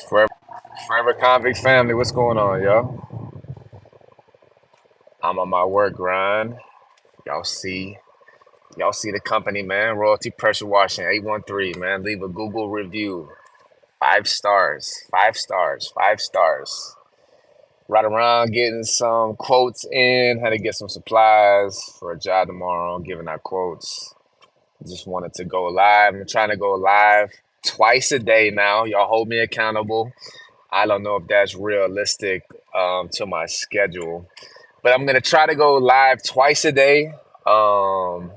Forever convict family, what's going on, yo? I'm on my work grind. Y'all see, y'all see the company, man. Royalty Pressure Washing 813, man. Leave a Google review. 5 stars, 5 stars, 5 stars. Right around getting some quotes in, how to get some supplies for a job tomorrow, giving out quotes. Just wanted to go live. I'm trying to go live twice a day now. Y'all hold me accountable. I don't know if that's realistic to my schedule, but I'm gonna try to go live twice a day. Um,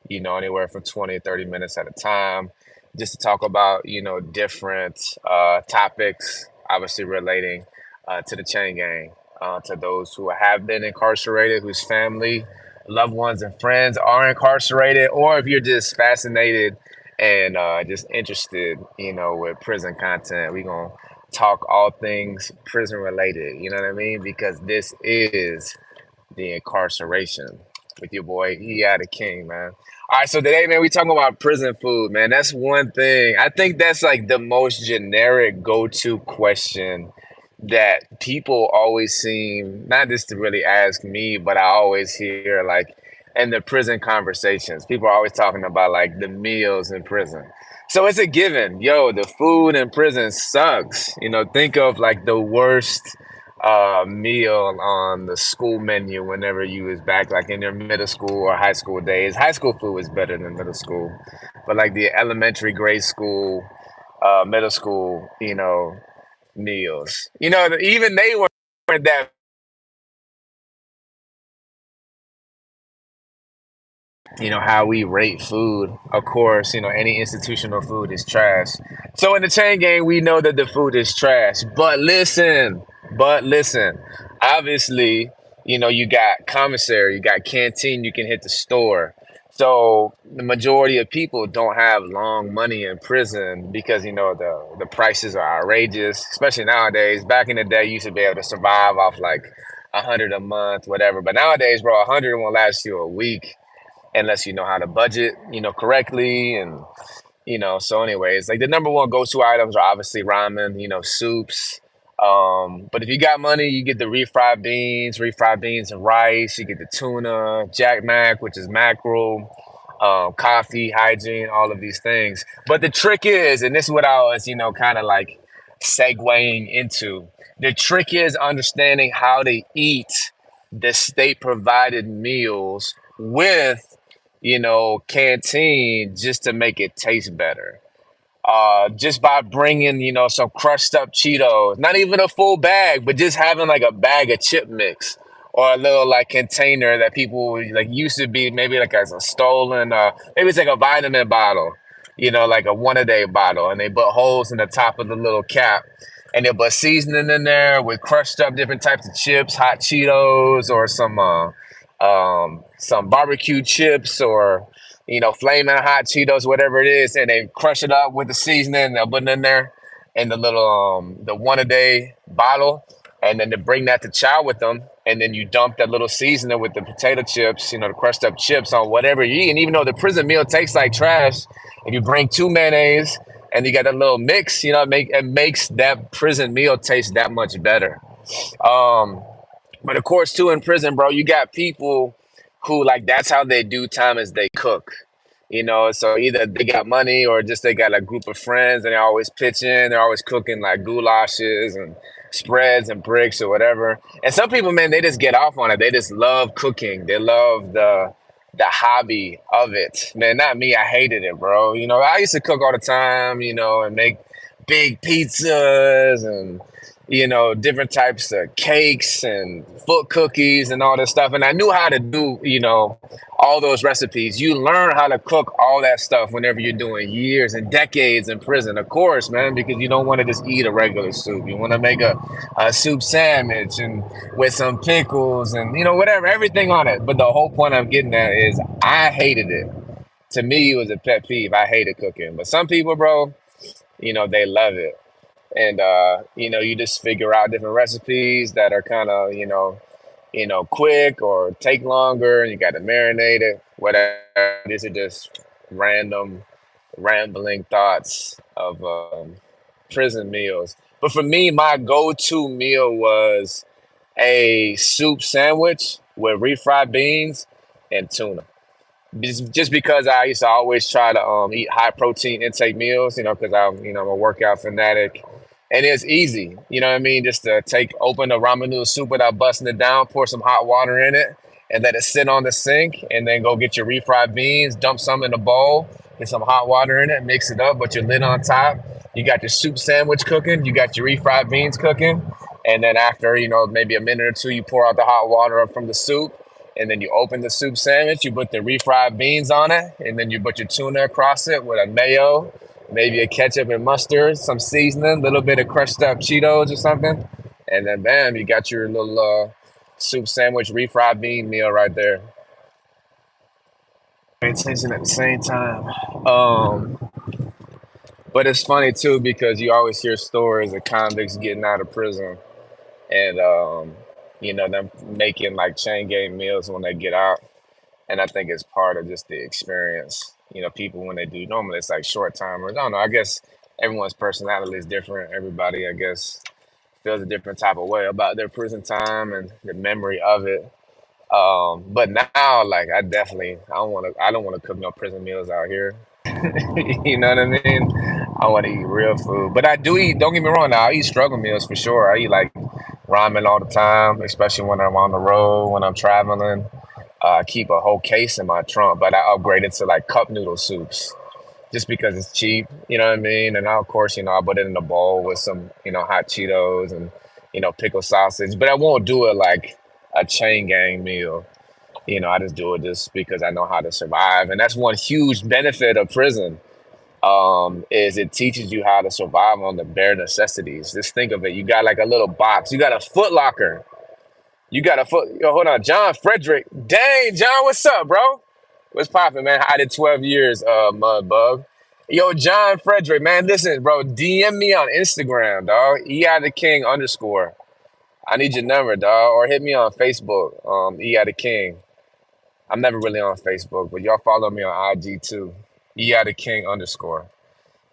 anywhere from 20 to 30 minutes at a time, just to talk about, different topics, obviously relating to the chain gang, to those who have been incarcerated, whose family, loved ones, and friends are incarcerated, or if you're just fascinated and just interested, with prison content, we're going to talk all things prison related, you know what I mean? Because this is the incarceration with your boy. He had a king, man. All right, so today, man, we talking about prison food, man. That's one thing. I think that's like the most generic go-to question that people always seem not just to really ask me, but I always hear like in the prison conversations. People are always talking about like the meals in prison. So it's a given. Yo, the food in prison sucks. Think of like the worst meal on the school menu whenever you was back like in your middle school or high school days. High school food was better than middle school, but like the elementary, grade school, middle school, meals. Even they weren't that. How we rate food. Of course, any institutional food is trash. So in the chain gang, we know that the food is trash. But listen, obviously, you got commissary, you got canteen, you can hit the store. So the majority of people don't have long money in prison because the prices are outrageous, especially nowadays. Back in the day, you used to be able to survive off like 100 a month, whatever. But nowadays, bro, 100 won't last you a week unless you know how to budget, correctly. And, so anyways, like the number one go-to items are obviously ramen, soups. But if you got money, you get the refried beans and rice. You get the tuna, Jack Mac, which is mackerel, coffee, hygiene, all of these things. But the trick is, and this is what I was, kind of like segueing into, the trick is understanding how to eat the state provided meals with canteen just to make it taste better. Just by bringing, some crushed up Cheetos, not even a full bag, but just having like a bag of chip mix or a little like container that people like used to be maybe like as a stolen, maybe it's like a vitamin bottle, like a one a day bottle, and they put holes in the top of the little cap. And they put seasoning in there with crushed up different types of chips, hot Cheetos, or some barbecue chips, or flaming hot Cheetos, whatever it is, and they crush it up with the seasoning. They'll put it in there in the little the one a day bottle, and then they bring that to chow with them, and then you dump that little seasoning with the potato chips, the crushed up chips on whatever you eat. And even though the prison meal tastes like trash, if you bring two mayonnaise and you got a little mix, it makes that prison meal taste that much better. Um, but of course, too, in prison, bro, you got people who like that's how they do time is they cook. So either they got money or just they got a group of friends and they always pitch in. They're always cooking like goulashes and spreads and bricks or whatever. And some people, man, they just get off on it. They just love cooking. They love the hobby of it. Man, not me. I hated it, bro. I used to cook all the time, and make big pizzas and different types of cakes and foot cookies and all this stuff. And I knew how to do, all those recipes. You learn how to cook all that stuff whenever you're doing years and decades in prison, of course, man, because you don't want to just eat a regular soup. You want to make a soup sandwich and with some pickles and, whatever, everything on it. But the whole point I'm getting at is I hated it. To me, it was a pet peeve. I hated cooking. But some people, bro, they love it. And you just figure out different recipes that are kind of quick or take longer, and you got to marinate it, whatever. These are just random rambling thoughts of prison meals. But for me, my go-to meal was a soup sandwich with refried beans and tuna. Just because I used to always try to eat high protein intake meals, because I'm a workout fanatic, and it's easy. You know what I mean? Just to open a ramen noodle soup without busting it down, pour some hot water in it, and let it sit on the sink, and then go get your refried beans, dump some in a bowl, get some hot water in it, mix it up, put your lid on top. You got your soup sandwich cooking, you got your refried beans cooking, and then after maybe a minute or two, you pour out the hot water up from the soup, and then you open the soup sandwich, you put the refried beans on it, and then you put your tuna across it with a mayo, maybe a ketchup and mustard, some seasoning, a little bit of crushed up Cheetos or something, and then bam, you got your little soup sandwich refried bean meal right there. Pay attention at the same time. But it's funny too because you always hear stories of convicts getting out of prison and them making like chain gang meals when they get out. And I think it's part of just the experience. People when they do normally it's like short timers. I don't know. I guess everyone's personality is different. Everybody, I guess, feels a different type of way about their prison time and the memory of it. But now, like, I don't want to cook no prison meals out here. You know what I mean? I want to eat real food, but I do eat. Don't get me wrong. Now I eat struggle meals for sure. I eat like ramen all the time, especially when I'm on the road, when I'm traveling. I keep a whole case in my trunk, but I upgraded to like cup noodle soups just because it's cheap. You know what I mean? And now, of course, I put it in a bowl with some, hot Cheetos and, pickle sausage. But I won't do it like a chain gang meal. I just do it just because I know how to survive. And that's one huge benefit of prison, is it teaches you how to survive on the bare necessities. Just think of it. You got like a little box. You got a foot locker. You got a foot. Yo, hold on, John Frederick. Dang, John, what's up, bro? What's poppin', man? I did 12 years, mud bug. Yo, John Frederick, man, listen, bro. DM me on Instagram, dog. EI the King underscore. I need your number, dog. Or hit me on Facebook, EI the King. I'm never really on Facebook, but y'all follow me on IG too. EI the King underscore.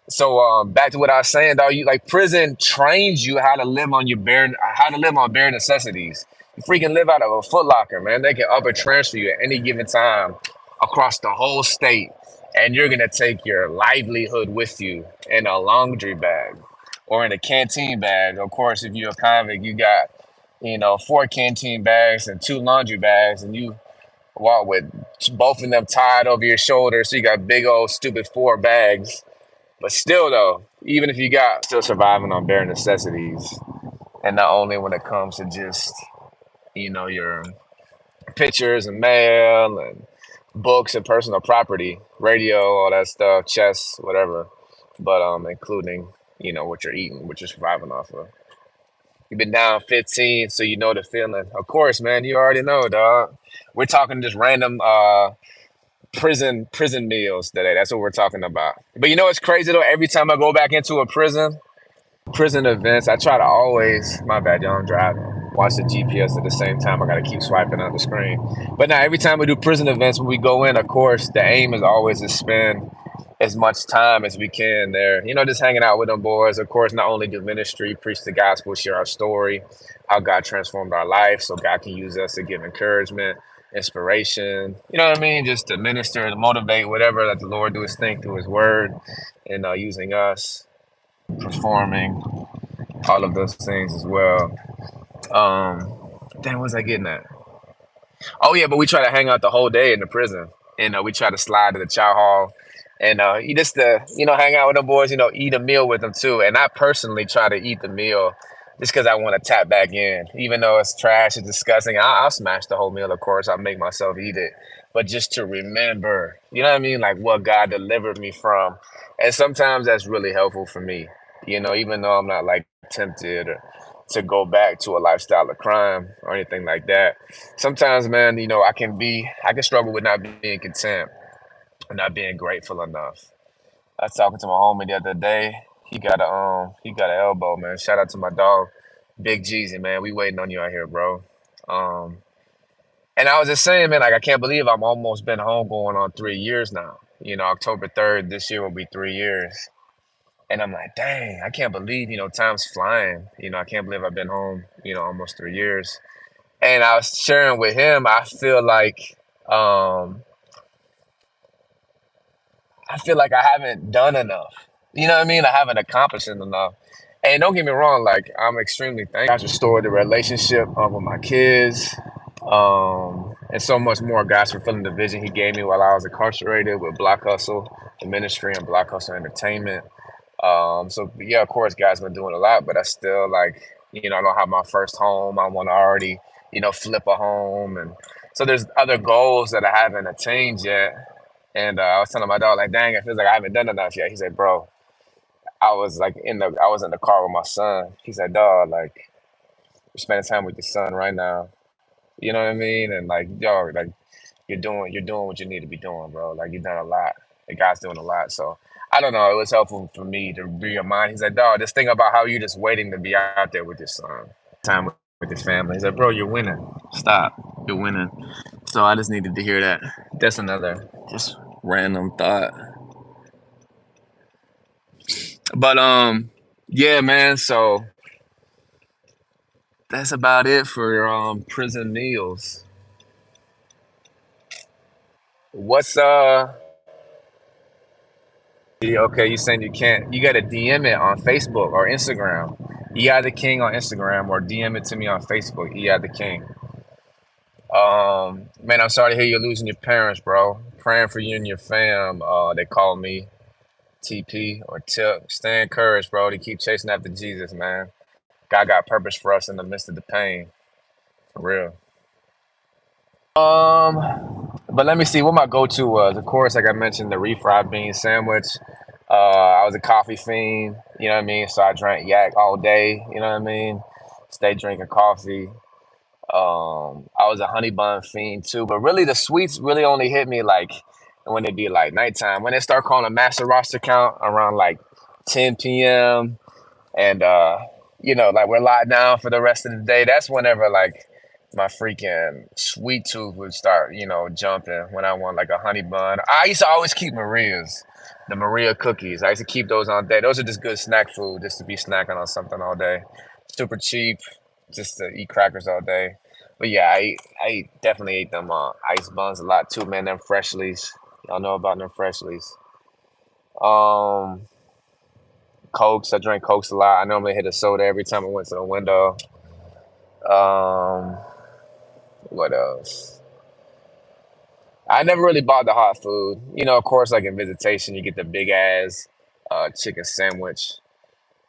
So back to what I was saying, though, you like prison trains you how to live on bare necessities. You freaking live out of a Foot Locker, man. They can up or transfer you at any given time across the whole state, and you're gonna take your livelihood with you in a laundry bag or in a canteen bag. Of course, if you're a convict, you got four canteen bags and two laundry bags, and you walk with both of them tied over your shoulder, so you got big old stupid four bags, but still, though, even if you got still surviving on bare necessities, and not only when it comes to just your pictures and mail and books and personal property, radio, all that stuff, chess, whatever, but including what you're eating, what you're surviving off of. You've been down 15, so you know the feeling. Of course, man, you already know, dog. We're talking just random prison meals today. That's what we're talking about. But it's crazy though. Every time I go back into a prison events, I try to always. My bad, y'all. I'm driving. Watch the GPS at the same time. I gotta keep swiping on the screen. But now, every time we do prison events, when we go in, of course, the aim is always to spend as much time as we can there. Just hanging out with them boys. Of course, not only do ministry, preach the gospel, share our story, how God transformed our life, so God can use us to give encouragement, inspiration. You know what I mean? Just to minister, to motivate, whatever. Let the Lord do His thing through His Word, and using us, performing, all of those things as well. Damn, what was I getting at? Oh yeah, but we try to hang out the whole day in the prison. We try to slide to the chow hall, and you just hang out with them boys. Eat a meal with them too. And I personally try to eat the meal just because I want to tap back in, even though it's trash and disgusting. I'll smash the whole meal, of course. I'll make myself eat it, but just to remember, you know what I mean, like what God delivered me from. And sometimes that's really helpful for me. Even though I'm not like tempted or to go back to a lifestyle of crime or anything like that. Sometimes, man, I can struggle with not being content or not being grateful enough. I was talking to my homie the other day. He got an elbow, man. Shout out to my dog, Big Jeezy, man. We waiting on you out here, bro. Um, and I was just saying, man, like I can't believe I'm almost been home going on 3 years now. October 3rd this year will be 3 years. And I'm like, dang, I can't believe, time's flying. I can't believe I've been home, almost 3 years. And I was sharing with him, um, I feel like I haven't done enough. You know what I mean? I haven't accomplished enough. And don't get me wrong, like I'm extremely thankful. God's restored the relationship with my kids, and so much more. God's fulfilling the vision He gave me while I was incarcerated with Block Hustle, the ministry, and Block Hustle Entertainment. So yeah, of course, God's been doing a lot, but I still like, I don't have my first home. I want to already, flip a home, and so there's other goals that I haven't attained yet. And I was telling my dog, like, dang, it feels like I haven't done enough yet. He said, bro, I was in the car with my son. He said, dog, like, you're spending time with your son right now. You know what I mean? And like, yo, like, you're doing what you need to be doing, bro. Like, you've done a lot. The guy's doing a lot. So I don't know. It was helpful for me to be reminded. He said, dog, just think about how you're just waiting to be out there with your son, time with your family. He said, bro, you're winning. Stop. You're winning. So I just needed to hear that. That's another just random thought. But yeah, man. So that's about it for prison meals. What's okay, you saying you can't, you gotta DM it on Facebook or Instagram. EI the King on Instagram, or DM it to me on Facebook, EI the King. Man, I'm sorry to hear you're losing your parents, bro. Praying for you and your fam. They call me TP or Tip. Stay encouraged, bro, to keep chasing after Jesus, man. God got purpose for us in the midst of the pain. For real. But let me see what my go-to was. Of course, like I mentioned, the refried bean sandwich. I was a coffee fiend, you know what I mean? So I drank yak all day, you know what I mean? Stay drinking coffee. I was a honey bun fiend too, but really the sweets really only hit me like when it be like nighttime. When they start calling a master roster count around like 10 p.m. and like we're locked down for the rest of the day. That's whenever like my freaking sweet tooth would start, jumping when I want like a honey bun. I used to always keep Maria's, the Maria cookies. I used to keep those on day. Those are just good snack food, just to be snacking on something all day. Super cheap, just to eat crackers all day. But yeah, definitely ate them ice buns a lot too, man. Them Freshlies, y'all know about them Freshlies. Um, Cokes, I drink Cokes a lot. I normally hit a soda every time I went to the window. Um, what else? I never really bought the hot food. Of course, like in visitation, you get the big ass chicken sandwich.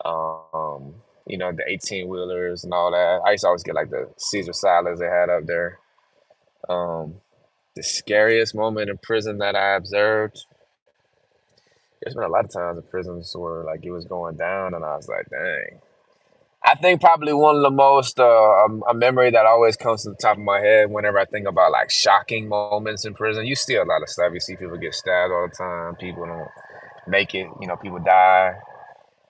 Um, the 18 wheelers and all that. I used to always get like the Caesar salads they had up there. Um, the scariest moment in prison that I observed. There's been a lot of times in prisons where like it was going down, and I was like, dang. I think probably one of the most a memory that always comes to the top of my head whenever I think about like shocking moments in prison. You see a lot of stuff. You see people get stabbed all the time. People don't make it. People die.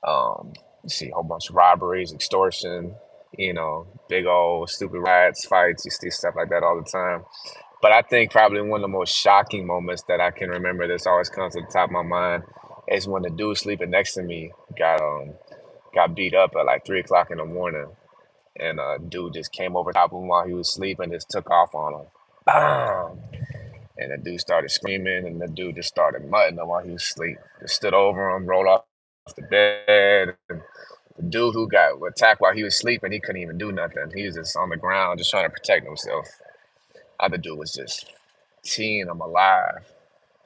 You see a whole bunch of robberies, extortion. Big old stupid riots, fights. You see stuff like that all the time. But I think probably one of the most shocking moments that I can remember that's always comes to the top of my mind is when the dude sleeping next to me got beat up at like 3 o'clock in the morning, and a dude just came over top of him while he was sleeping, and just took off on him. Bam! And the dude started screaming, and the dude just started mutting him while he was asleep. Just stood over him, rolled off the bed. And the dude who got attacked while he was sleeping, he couldn't even do nothing. He was just on the ground, just trying to protect himself. Other dude was just teeing him alive.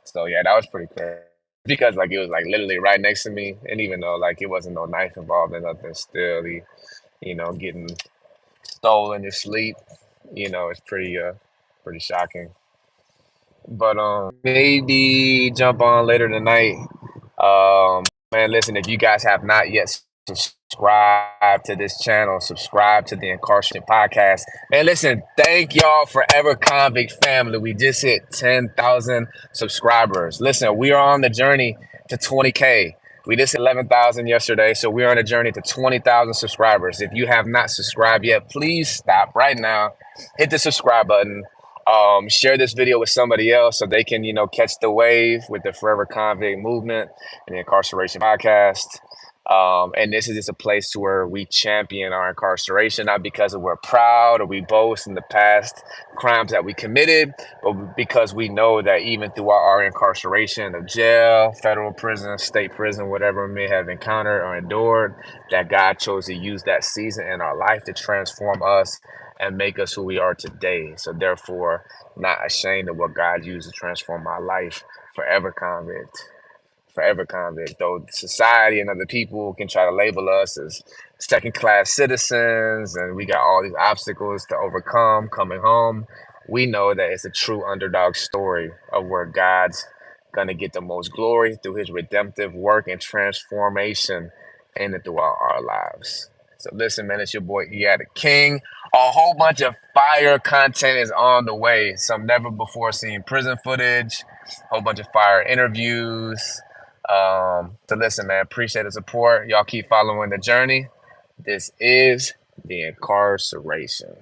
So yeah, that was pretty crazy. Because like it was like literally right next to me, and even though like it wasn't no knife involved in nothing, still he, getting stole in his sleep, it's pretty shocking. But maybe jump on later tonight. Man, listen, if you guys have not yet subscribed to this channel, subscribe to the Incarceration Podcast. And listen, thank y'all Forever Convict family. We just hit 10,000 subscribers. Listen, we are on the journey to 20K. We just hit 11,000 yesterday, so we're on a journey to 20,000 subscribers. If you have not subscribed yet, please stop right now. Hit the subscribe button. Share this video with somebody else so they can, catch the wave with the Forever Convict movement and the Incarceration Podcast. And this is just a place to where we champion our incarceration, not because we're proud or we boast in the past crimes that we committed, but because we know that even throughout our incarceration of jail, federal prison, state prison, whatever we may have encountered or endured, that God chose to use that season in our life to transform us and make us who we are today. So therefore, not ashamed of what God used to transform my life. Forever convict. Forever convict. Though society and other people can try to label us as second class citizens and we got all these obstacles to overcome coming home, we know that it's a true underdog story of where God's gonna get the most glory through his redemptive work and transformation in and throughout our lives. So listen, man, it's your boy E.I. the King. A whole bunch of fire content is on the way. Some never before seen prison footage, a whole bunch of fire interviews. So listen, man, appreciate the support. Y'all keep following the journey. This is the incarceration.